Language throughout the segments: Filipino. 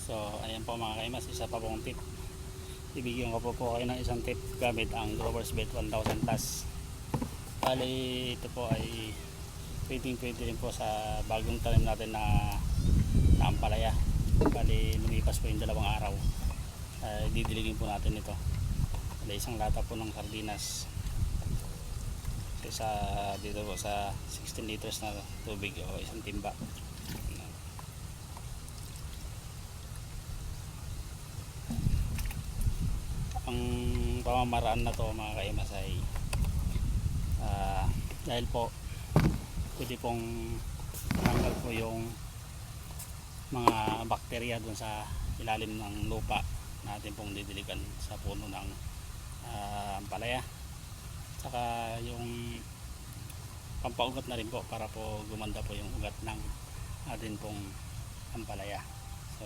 So ayan po mga kaimas, isa pa pong tip. Ibigyan ko po kayo ng isang tip gamit ang Growers Bet 1000 Plus. Bali ito po ay pwede rin po sa bagong tanim natin na ampalaya. Bali lumipas po yung 2 araw, didiligin po natin ito. Bali isang lata po ng sardinas sa dito po sa 16 liters na tubig o isang timba. Ang pamamaraan na to mga kaimas ay dahil po pwede pong tanggal po yung mga bakterya dun sa ilalim ng lupa natin pong didiligan sa puno ng ampalaya. Saka yung pampaugat na rin po para po gumanda po yung ugat ng atin pong ampalaya. So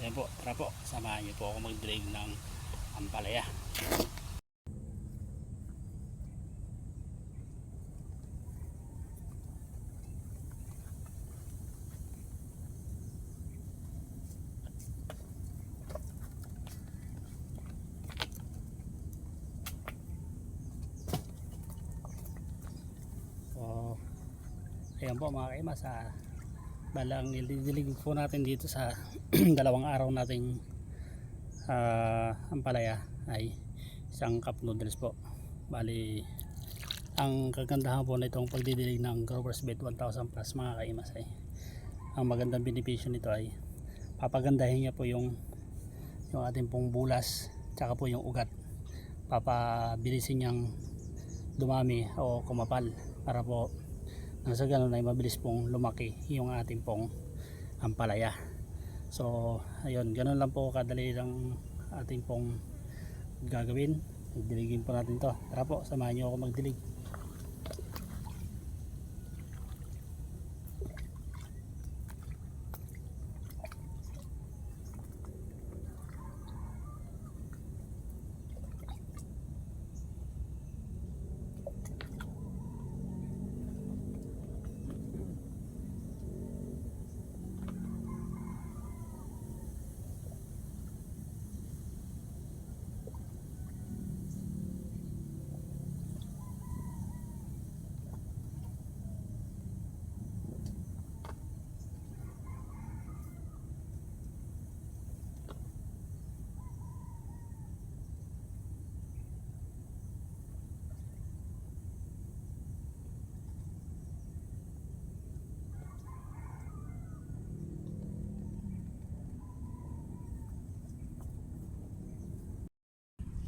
ayan po, tara po, samahan niyo po ako mag-drag ng ampalaya. So ayan po mga kaimas, balang nilidilig po natin dito sa 2 araw nating ampalaya ay isang cup noodles po. Bali ang kagandahan po na itong pagdidilig ng Growers Bet 1000 Plus mga kaimas ay ang magandang benepisyo nito ay papagandahin niya po yung ating pong bulas tsaka po yung ugat, papabilisin niyang dumami o kumapal para po nang sa ganun ay mabilis pong lumaki yung ating pong ampalaya. So ayun, ganun lang po kadali lang ating pong gagawin. Diligin po natin to. Tara po, samahan niyo ako magdilig.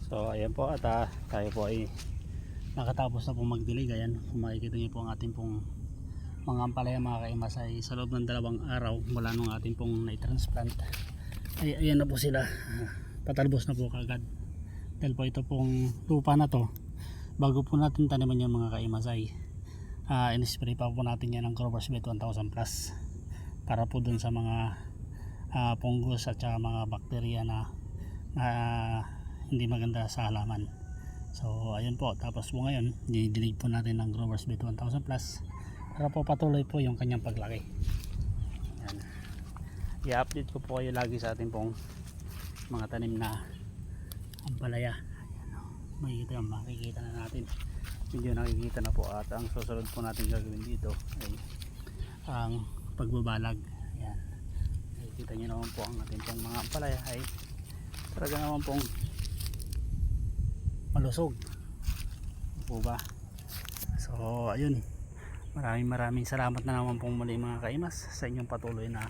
So ayan po, at tayo po ay nakatapos na pong magdilig. Ayan, kung makikita niyo po ang ating pong mga ampalaya mga kaimas ay sa loob ng 2 araw mula nung ating pong na-transplant ay ayan na po sila, patalbos na po kagad. Dahil po ito pong lupa na to, bago po natin taniman yung mga kaimas ay in-spray pa po natin yan ng Growers Bet 1000 Plus para po dun sa mga fungus at saka mga bakterya na hindi maganda sa halaman. So ayun po, tapos po ngayon didilig po natin ng Growers Bet 1000 Plus para po patuloy po yung kanyang paglaki. Ayan, i-update ko po kayo lagi sa ating pong mga tanim na ampalaya. Ayan, makikita na natin, medyo nakikita na po. At ang susunod po natin gagawin dito ay ang pagbabalag. Ayan, nakikita nyo naman po ang ating pong mga ampalaya ay talaga naman pong malusog po ba. So ayun, maraming salamat na naman pong muli mga kaimas sa inyong patuloy na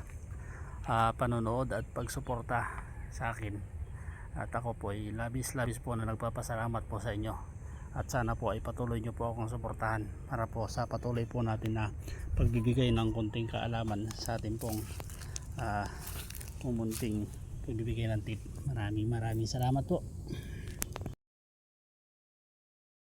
panonood at pagsuporta sa akin. At ako po ay labis po na nagpapasalamat po sa inyo, at sana po ay patuloy nyo po akong suportahan para po sa patuloy po natin na pagbibigay ng konting kaalaman sa ating pong pumunting pagbibigay ng tip. Maraming salamat po.